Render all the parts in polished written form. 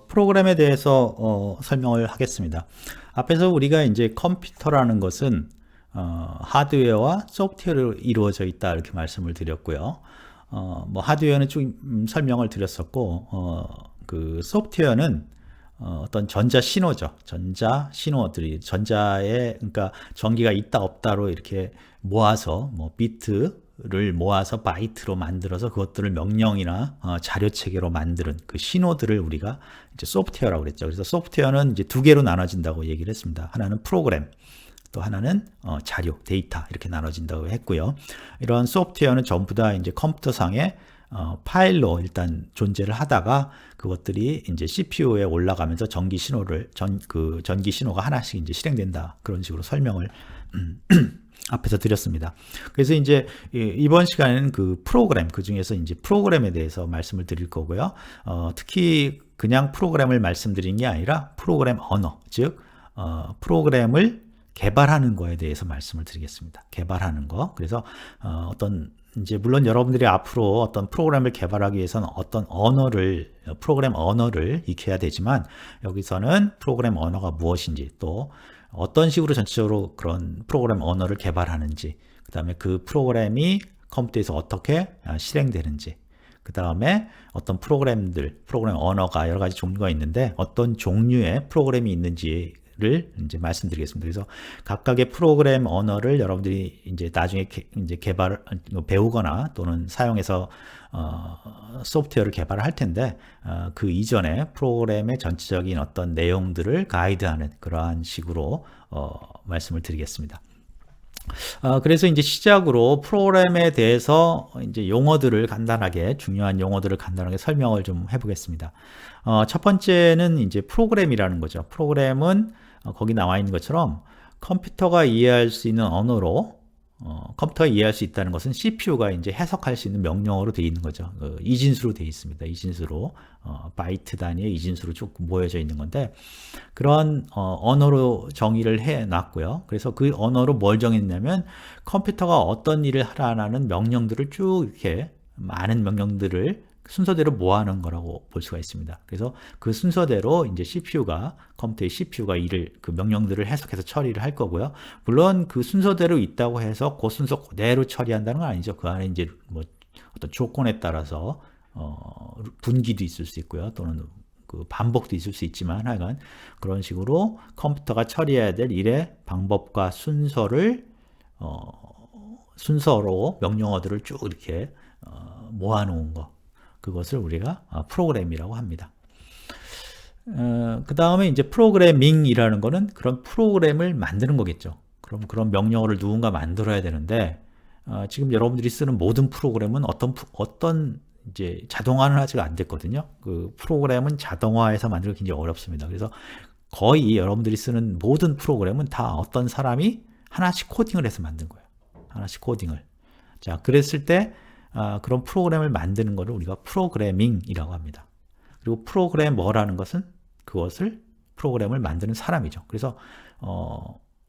프로그램에 대해서 설명을 하겠습니다. 앞에서 우리가 이제 컴퓨터라는 것은 하드웨어와 소프트웨어로 이루어져 있다 이렇게 말씀을 드렸고요. 뭐 하드웨어는 좀 설명을 드렸었고, 그 소프트웨어는 어떤 전자 신호죠. 전자 신호들이 그러니까 전기가 있다 없다로 이렇게 모아서 뭐 비트를 모아서 바이트로 만들어서 그것들을 명령이나 자료 체계로 만드는 그 신호들을 우리가 이제 소프트웨어라고 그랬죠. 그래서 소프트웨어는 이제 두 개로 나눠진다고 얘기를 했습니다. 하나는 프로그램, 또 하나는 자료, 데이터 이렇게 나눠진다고 했고요. 이런 소프트웨어는 전부 다 이제 컴퓨터상에 파일로 일단 존재를 하다가 그것들이 이제 CPU에 올라가면서 전기 신호가 하나씩 이제 실행된다. 그런 식으로 설명을 앞에서 드렸습니다. 그래서 이제 이번 시간에는 그 프로그램, 그 중에서 이제 프로그램에 대해서 말씀을 드릴 거고요. 특히 그냥 프로그램을 말씀드린 게 아니라 프로그램 언어, 즉 프로그램을 개발하는 거에 대해서 말씀을 드리겠습니다. 개발하는 거. 그래서 이제 물론 여러분들이 앞으로 어떤 프로그램을 개발하기 위해서는 프로그램 언어를 익혀야 되지만, 여기서는 프로그램 언어가 무엇인지, 또 어떤 식으로 전체적으로 그런 프로그램 언어를 개발하는지, 그 다음에 그 프로그램이 컴퓨터에서 어떻게 실행되는지, 그 다음에 어떤 프로그램 언어가 여러 가지 종류가 있는데 어떤 종류의 프로그램이 있는지를 이제 말씀드리겠습니다. 그래서 각각의 프로그램 언어를 여러분들이 이제 나중에 이제 배우거나 또는 사용해서 소프트웨어를 개발할 텐데, 그 이전에 프로그램의 전체적인 어떤 내용들을 가이드하는 그러한 식으로 말씀을 드리겠습니다. 그래서 이제 시작으로 프로그램에 대해서 이제 중요한 용어들을 간단하게 설명을 좀 해보겠습니다. 첫 번째는 이제 프로그램이라는 거죠. 프로그램은 거기 나와 있는 것처럼 컴퓨터가 이해할 수 있는 언어로, 컴퓨터가 이해할 수 있다는 것은 CPU가 이제 해석할 수 있는 명령어로 되어 있는 거죠. 이진수로 되어 있습니다. 이진수로, 바이트 단위의 이진수로 쭉 모여져 있는 건데, 그런 언어로 정의를 해 놨고요. 그래서 그 언어로 뭘 정했냐면, 컴퓨터가 어떤 일을 하라는 명령들을 쭉 이렇게 많은 명령들을 순서대로 모아놓은 거라고 볼 수가 있습니다. 그래서 그 순서대로 이제 컴퓨터의 CPU가 그 명령들을 해석해서 처리를 할 거고요. 물론 그 순서대로 있다고 해서 그 순서 그대로 처리한다는 건 아니죠. 그 안에 이제 뭐 어떤 조건에 따라서 분기도 있을 수 있고요. 또는 그 반복도 있을 수 있지만, 하여간 그런 식으로 컴퓨터가 처리해야 될 일의 방법과 순서로 명령어들을 쭉 이렇게 모아놓은 거, 그것을 우리가 프로그램이라고 합니다. 그 다음에 이제 프로그래밍이라는 거는 그런 프로그램을 만드는 거겠죠. 그럼 그런 명령어를 누군가 만들어야 되는데, 지금 여러분들이 쓰는 모든 프로그램은 어떤 이제 자동화는 아직 안 됐거든요. 그 프로그램은 자동화해서 만들기 굉장히 어렵습니다. 그래서 거의 여러분들이 쓰는 모든 프로그램은 다 어떤 사람이 하나씩 코딩을 해서 만든 거예요. 하나씩 코딩을. 자, 그랬을 때 그런 프로그램을 만드는 것을 우리가 프로그래밍이라고 합니다. 그리고 프로그래머라는 것은 그것을 프로그램을 만드는 사람이죠. 그래서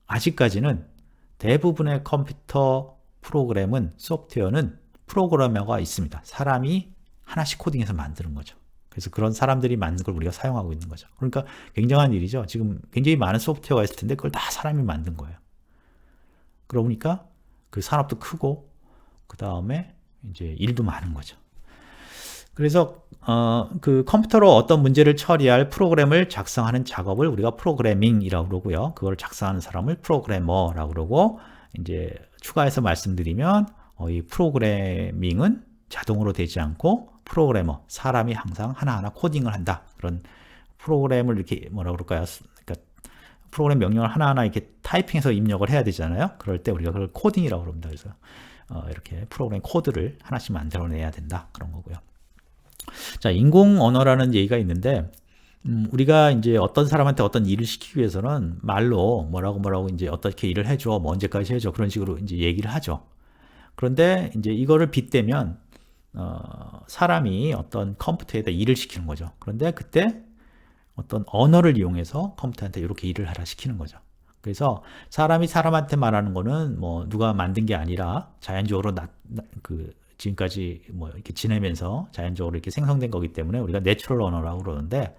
아직까지는 대부분의 컴퓨터 프로그램은, 소프트웨어는 프로그래머가 있습니다. 사람이 하나씩 코딩해서 만드는 거죠. 그래서 그런 사람들이 만든 걸 우리가 사용하고 있는 거죠. 그러니까 굉장한 일이죠. 지금 굉장히 많은 소프트웨어가 있을 텐데 그걸 다 사람이 만든 거예요. 그러니까 그 산업도 크고, 그 다음에 이제 일도 많은 거죠. 그래서 그 컴퓨터로 어떤 문제를 처리할 프로그램을 작성하는 작업을 우리가 프로그래밍이라고 그러고요. 그걸 작성하는 사람을 프로그래머라고 그러고, 이제 추가해서 말씀드리면 이 프로그래밍은 자동으로 되지 않고 사람이 항상 하나하나 코딩을 한다. 그런 프로그램을 이렇게 그럴까요? 그러니까 프로그램 명령을 하나하나 이렇게 타이핑해서 입력을 해야 되잖아요. 그럴 때 우리가 그걸 코딩이라고 그럽니다. 그래서 이렇게 프로그램 코드를 하나씩 만들어내야 된다. 그런 거고요. 자, 인공 언어라는 얘기가 있는데, 우리가 이제 어떤 사람한테 어떤 일을 시키기 위해서는 말로 뭐라고 이제 어떻게 일을 해줘, 뭐 언제까지 해줘, 그런 식으로 이제 얘기를 하죠. 그런데 이제 이거를 빗대면 사람이 어떤 컴퓨터에다 일을 시키는 거죠. 그런데 그때 어떤 언어를 이용해서 컴퓨터한테 이렇게 일을 하라 시키는 거죠. 그래서 사람이 사람한테 말하는 거는 뭐 누가 만든 게 아니라 자연적으로 지금까지 뭐 이렇게 지내면서 자연적으로 이렇게 생성된 거기 때문에 우리가 내추럴 언어라고 그러는데,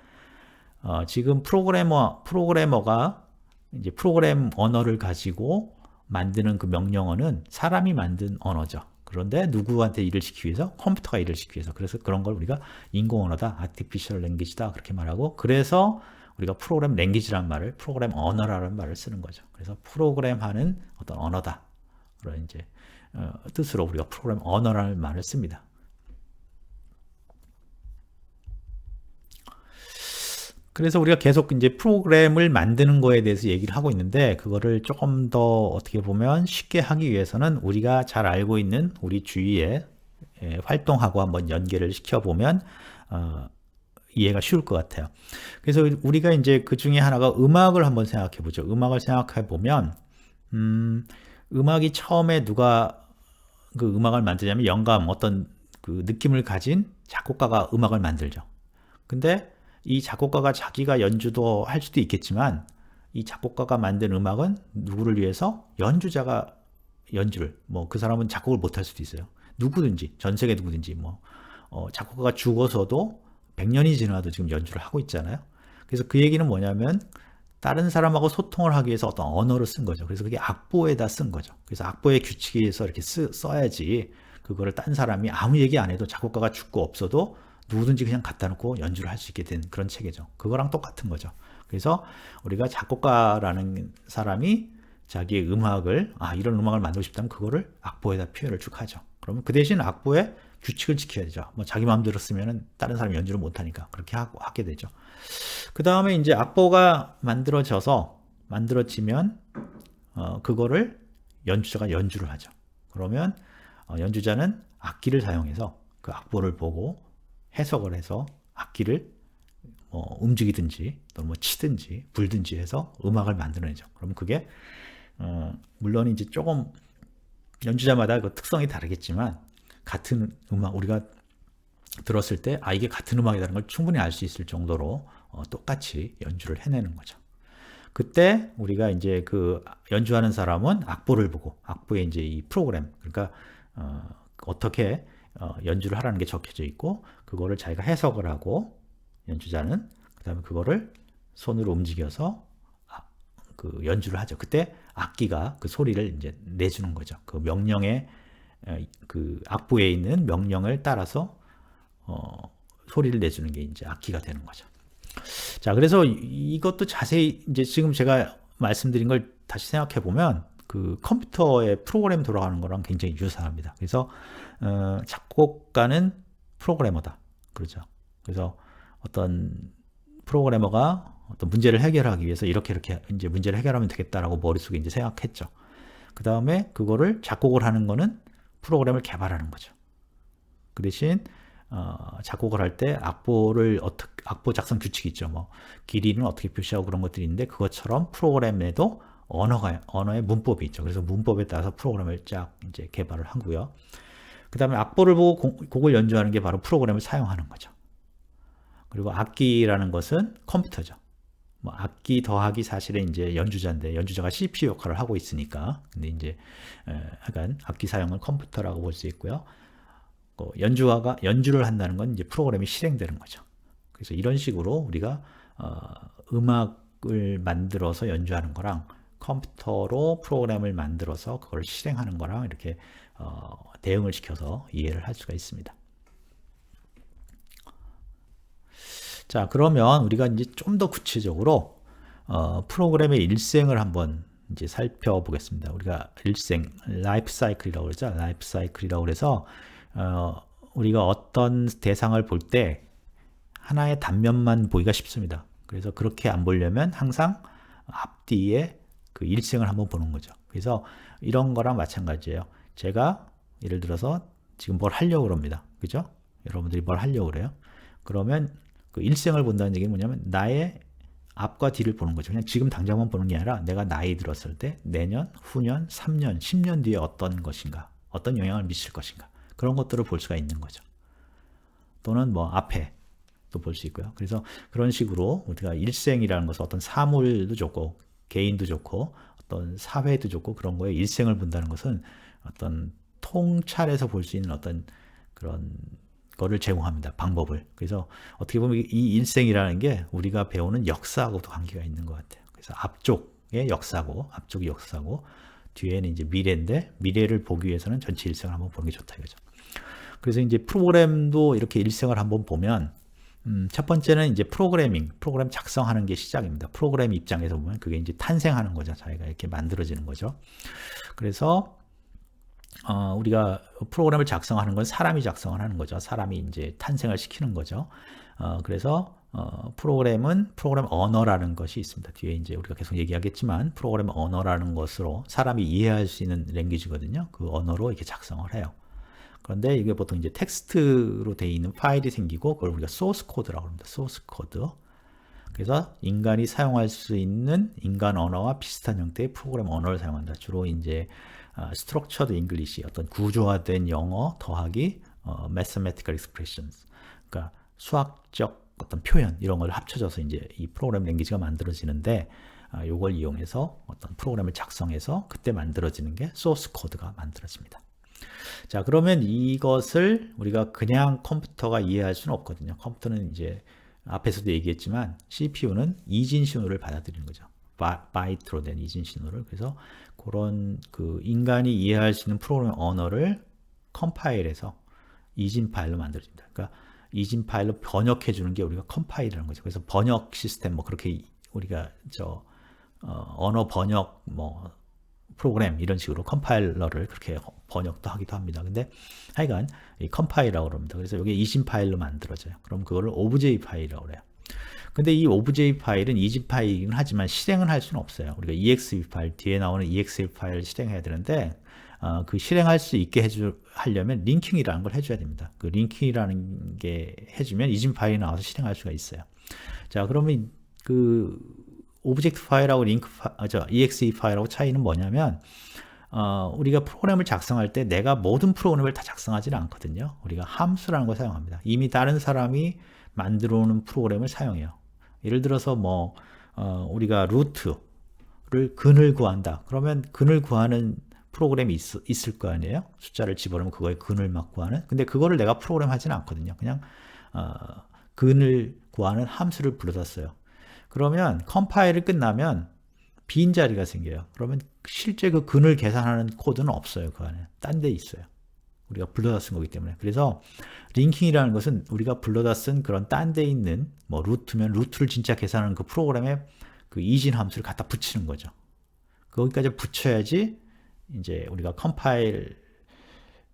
지금 프로그래머가 이제 프로그램 언어를 가지고 만드는 그 명령어는 사람이 만든 언어죠. 그런데 누구한테 일을 시키기 위해서? 컴퓨터가 일을 시키기 위해서. 그래서 그런 걸 우리가 인공언어다, artificial language다 그렇게 말하고, 그래서 우리가 프로그램 랭귀지라는 말을, 프로그램 언어라는 말을 쓰는 거죠. 그래서 프로그램하는 어떤 언어다. 그런 이제 뜻으로 우리가 프로그램 언어라는 말을 씁니다. 그래서 우리가 계속 이제 프로그램을 만드는 거에 대해서 얘기를 하고 있는데, 그거를 조금 더 어떻게 보면 쉽게 하기 위해서는 우리가 잘 알고 있는 우리 주위의 활동하고 한번 연계를 시켜보면 이해가 쉬울 것 같아요. 그래서 우리가 이제 그 중에 하나가 음악을 한번 생각해 보죠. 음악을 생각해 보면 음악이 처음에 누가 그 음악을 만드냐면 영감, 어떤 그 느낌을 가진 작곡가가 음악을 만들죠. 근데 이 작곡가가 자기가 연주도 할 수도 있겠지만, 이 작곡가가 만든 음악은 누구를 위해서? 연주자가 연주를, 뭐 그 사람은 작곡을 못 할 수도 있어요. 누구든지, 전 세계 누구든지, 작곡가가 죽어서도 100년이 지나도 지금 연주를 하고 있잖아요. 그래서 그 얘기는 뭐냐면, 다른 사람하고 소통을 하기 위해서 어떤 언어를 쓴 거죠. 그래서 그게 악보에다 쓴 거죠. 그래서 악보의 규칙에 의해서 이렇게 써야지, 그거를 딴 사람이 아무 얘기 안 해도, 작곡가가 죽고 없어도 누구든지 그냥 갖다 놓고 연주를 할 수 있게 된 그런 체계죠. 그거랑 똑같은 거죠. 그래서 우리가 작곡가라는 사람이 자기의 음악을, 이런 음악을 만들고 싶다면 그거를 악보에다 표현을 쭉 하죠. 그러면 그 대신 악보에 규칙을 지켜야 되죠. 뭐 자기 마음대로 쓰면은 다른 사람이 연주를 못 하니까 그렇게 하게 되죠. 그 다음에 이제 악보가 만들어지면 그거를 연주자가 연주를 하죠. 그러면 연주자는 악기를 사용해서 그 악보를 보고 해석을 해서 악기를 움직이든지 또는 치든지 불든지 해서 음악을 만들어내죠. 그럼 그게 물론 이제 조금 연주자마다 그 특성이 다르겠지만, 같은 음악 우리가 들었을 때 이게 같은 음악이라는 걸 충분히 알 수 있을 정도로 똑같이 연주를 해내는 거죠. 그때 우리가 이제 그 연주하는 사람은 악보를 보고, 악보에 이제 이 프로그램, 그러니까 어떻게 연주를 하라는 게 적혀져 있고, 그거를 자기가 해석을 하고, 연주자는 그 다음에 그거를 손으로 움직여서 그 연주를 하죠. 그때 악기가 그 소리를 이제 내주는 거죠. 그 명령에, 그 악보에 있는 명령을 따라서 소리를 내주는 게 이제 악기가 되는 거죠. 자, 그래서 이것도 자세히 이제 지금 제가 말씀드린 걸 다시 생각해 보면, 그 컴퓨터의 프로그램 돌아가는 거랑 굉장히 유사합니다. 그래서 작곡가는 프로그래머다, 그렇죠. 그래서 어떤 프로그래머가 어떤 문제를 해결하기 위해서 이렇게 이제 문제를 해결하면 되겠다라고 머릿속에 이제 생각했죠. 그 다음에 그거를 작곡을 하는 거는 프로그램을 개발하는 거죠. 그 대신 작곡을 할 때 악보 작성 규칙이 있죠. 뭐 길이는 어떻게 표시하고 그런 것들이 있는데, 그것처럼 프로그램에도 언어의 문법이 있죠. 그래서 문법에 따라서 프로그램을 쫙 이제 개발을 하고요. 그 다음에 악보를 보고 곡을 연주하는 게 바로 프로그램을 사용하는 거죠. 그리고 악기라는 것은 컴퓨터죠. 뭐 악기 더하기 사실은 이제 연주자인데, 연주자가 CPU 역할을 하고 있으니까. 근데 이제 약간 악기 사용은 컴퓨터라고 볼 수 있고요. 연주를 한다는 건 이제 프로그램이 실행되는 거죠. 그래서 이런 식으로 우리가 음악을 만들어서 연주하는 거랑 컴퓨터로 프로그램을 만들어서 그걸 실행하는 거랑 이렇게 대응을 시켜서 이해를 할 수가 있습니다. 자, 그러면 우리가 이제 좀 더 구체적으로 프로그램의 일생을 한번 이제 살펴보겠습니다. 우리가 일생, 라이프 사이클이라고 그러죠. 라이프 사이클이라고 그래서 우리가 어떤 대상을 볼 때 하나의 단면만 보기가 쉽습니다. 그래서 그렇게 안 보려면 항상 앞뒤에 그 일생을 한번 보는 거죠. 그래서 이런 거랑 마찬가지예요. 제가 예를 들어서 지금 뭘 하려고 그럽니다. 그죠? 여러분들이 뭘 하려고 그래요? 그러면 그 일생을 본다는 얘기는 뭐냐면 나의 앞과 뒤를 보는 거죠. 그냥 지금 당장만 보는 게 아니라 내가 나이 들었을 때 내년, 후년, 3년, 10년 뒤에 어떤 것인가, 어떤 영향을 미칠 것인가, 그런 것들을 볼 수가 있는 거죠. 또는 뭐 앞에 또 볼 수 있고요. 그래서 그런 식으로 우리가 일생이라는 것은 어떤 사물도 좋고 개인도 좋고 어떤 사회도 좋고 그런 거에 일생을 본다는 것은 어떤 통찰해서 볼 수 있는 어떤 그런 거를 제공합니다. 방법을. 그래서 어떻게 보면 이 일생이라는 게 우리가 배우는 역사하고도 관계가 있는 것 같아요. 그래서 앞쪽의 역사고, 앞쪽이 역사고, 뒤에는 이제 미래인데, 미래를 보기 위해서는 전체 일생을 한번 보는 게 좋다 이거죠. 그래서 이제 프로그램도 이렇게 일생을 한번 보면, 첫 번째는 이제 프로그래밍, 프로그램 작성하는 게 시작입니다. 프로그램 입장에서 보면 그게 이제 탄생하는 거죠. 자기가 이렇게 만들어지는 거죠. 그래서 우리가 프로그램을 작성하는 건 사람이 작성을 하는 거죠. 사람이 이제 탄생을 시키는 거죠. 그래서 프로그램은 프로그램 언어라는 것이 있습니다. 뒤에 이제 우리가 계속 얘기하겠지만 프로그램 언어라는 것으로 사람이 이해할 수 있는 랭귀지거든요. 그 언어로 이렇게 작성을 해요. 그런데 이게 보통 이제 텍스트로 되어 있는 파일이 생기고 그걸 우리가 소스 코드라고 합니다. 소스 코드. 그래서 인간이 사용할 수 있는 인간 언어와 비슷한 형태의 프로그램 언어를 사용한다. 주로 이제 structured English, 어떤 구조화된 영어 더하기 mathematical expressions, 그러니까 수학적 어떤 표현 이런 걸 합쳐져서 이제 이 프로그램 랭귀지가 만들어지는데, 이걸 이용해서 어떤 프로그램을 작성해서 그때 만들어지는 게 소스 코드가 만들어집니다. 자, 그러면 이것을 우리가 그냥 컴퓨터가 이해할 수는 없거든요. 컴퓨터는 이제 앞에서도 얘기했지만 CPU는 이진 신호를 받아들이는 거죠. 바이트로 된 이진 신호를. 그래서 그런 그 인간이 이해할 수 있는 프로그램 언어를 컴파일해서 이진 파일로 만들어집니다. 그러니까 이진 파일로 번역해 주는 게 우리가 컴파일이라는 거죠. 그래서 번역 시스템 뭐 그렇게 우리가 언어 번역 뭐 프로그램 이런 식으로 컴파일러를 그렇게 번역도 하기도 합니다. 근데 하여간 이 컴파일이라고 그럽니다. 그래서 이게 이진 파일로 만들어져요. 그럼 그거를 오브제이 파일이라고 그래요. 근데 이 오브제이 파일은 이진 파일이긴 하지만 실행은 할 수는 없어요. 우리가 EXE 파일, 뒤에 나오는 EXE 파일을 실행해야 되는데, 그 실행할 수 있게 하려면 링킹이라는 걸 해줘야 됩니다. 그 링킹이라는 게 해주면 이진 파일이 나와서 실행할 수가 있어요. 자, 그러면 그 오브젝트 파일하고 EXE 파일하고 차이는 뭐냐면, 우리가 프로그램을 작성할 때 내가 모든 프로그램을 다 작성하지는 않거든요. 우리가 함수라는 걸 사용합니다. 이미 다른 사람이 만들어 놓은 프로그램을 사용해요. 예를 들어서 뭐 우리가 루트를 근을 구한다. 그러면 근을 구하는 프로그램이 있을 거 아니에요? 숫자를 집어넣으면 그거의 근을 막 구하는. 근데 그거를 내가 프로그램 하지는 않거든요. 그냥 근을 구하는 함수를 불러다 써요. 그러면 컴파일이 끝나면 빈자리가 생겨요. 그러면 실제 그 근을 계산하는 코드는 없어요. 그 안에. 딴 데 있어요. 우리가 불러다 쓴 거기 때문에. 그래서 링킹이라는 것은 우리가 불러다 쓴 그런 딴 데 있는 뭐 루트면 루트를 진짜 계산하는 그 프로그램에 그 이진 함수를 갖다 붙이는 거죠. 거기까지 붙여야지 이제 우리가 컴파일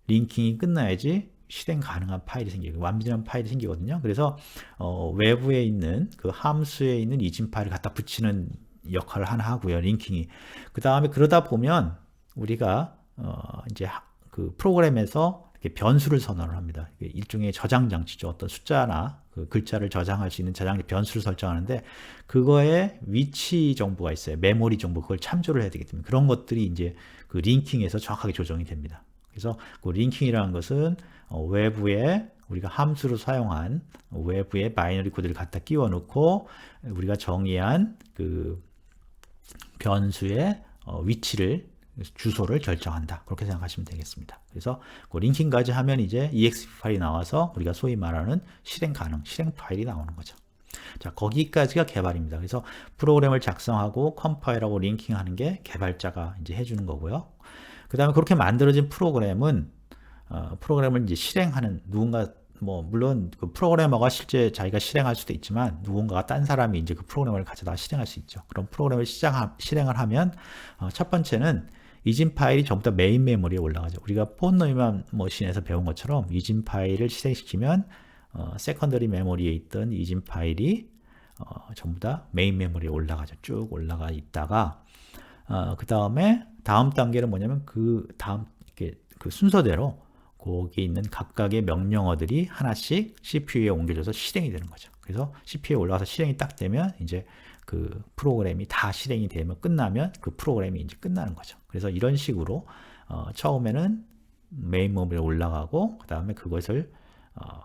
링킹이 끝나야지 실행 가능한 파일이 생기고 완전한 파일이 생기거든요. 그래서 외부에 있는 그 함수에 있는 이진 파일을 갖다 붙이는 역할을 하나 하고요. 링킹이. 그 다음에 그러다 보면 우리가 이제 그 프로그램에서 이렇게 변수를 선언을 합니다. 일종의 저장 장치죠. 어떤 숫자나 그 글자를 저장할 수 있는 저장 변수를 설정하는데 그거에 위치 정보가 있어요. 메모리 정보 그걸 참조를 해야 되기 때문에 그런 것들이 이제 그 링킹에서 정확하게 조정이 됩니다. 그래서 그 링킹이라는 것은 외부에 우리가 함수로 사용한 외부에 바이너리 코드를 갖다 끼워 넣고 우리가 정의한 그 변수의 위치를 주소를 결정한다. 그렇게 생각하시면 되겠습니다. 그래서 그 링킹까지 하면 이제 EXE 파일이 나와서 우리가 소위 말하는 실행 가능, 실행 파일이 나오는 거죠. 자, 거기까지가 개발입니다. 그래서 프로그램을 작성하고 컴파일하고 링킹하는 게 개발자가 이제 해주는 거고요. 그 다음에 그렇게 만들어진 프로그램은 프로그램을 이제 실행하는 누군가 뭐 물론 그 프로그래머가 실제 자기가 실행할 수도 있지만 누군가가 딴 사람이 이제 그 프로그램을 가져다 실행할 수 있죠. 그럼 프로그램을 실행을 하면 첫 번째는 이진 파일이 전부 다 메인 메모리에 올라가죠. 우리가 폰 노이만 머신에서 배운 것처럼 이진 파일을 실행시키면 세컨더리 메모리에 있던 이진 파일이 전부 다 메인 메모리에 올라가죠. 쭉 올라가 있다가 그 다음에 다음 단계는 뭐냐면 그 다음 이렇게 그 순서대로 거기에 있는 각각의 명령어들이 하나씩 CPU에 옮겨져서 실행이 되는 거죠. 그래서 CPU에 올라가서 실행이 딱 되면 이제 그 프로그램이 다 실행이 되면 끝나면 그 프로그램이 이제 끝나는 거죠. 그래서 이런 식으로 처음에는 메인 메모리에 올라가고 그 다음에 그것을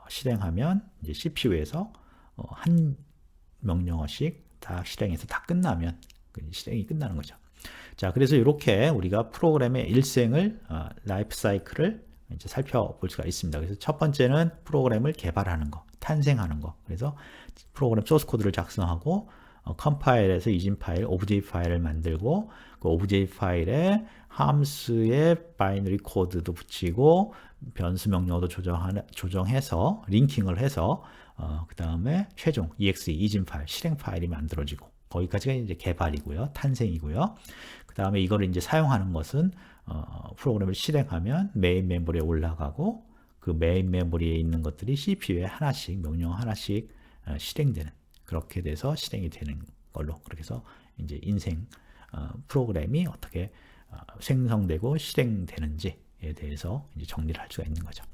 실행하면 이제 CPU에서 한 명령어씩 다 실행해서 다 끝나면 실행이 끝나는 거죠. 자, 그래서 이렇게 우리가 프로그램의 일생을 라이프 사이클을 이제 살펴볼 수가 있습니다. 그래서 첫 번째는 프로그램을 개발하는 거, 탄생하는 거. 그래서 프로그램 소스 코드를 작성하고 컴파일에서 이진 파일, 오브제이 파일을 만들고 그 오브제이 파일에 함수의 바이너리 코드도 붙이고 변수 명령어도 조정해서 링킹을 해서 그 다음에 최종 exe 이진 파일, 실행 파일이 만들어지고 거기까지가 이제 개발이고요, 탄생이고요. 그 다음에 이거를 이제 사용하는 것은 프로그램을 실행하면 메인 메모리에 올라가고 그 메인 메모리에 있는 것들이 CPU에 하나씩 명령 하나씩 실행되는 그렇게 돼서 실행이 되는 걸로 그렇게 해서 이제 인생 프로그램이 어떻게 생성되고 실행되는지에 대해서 이제 정리를 할 수가 있는 거죠.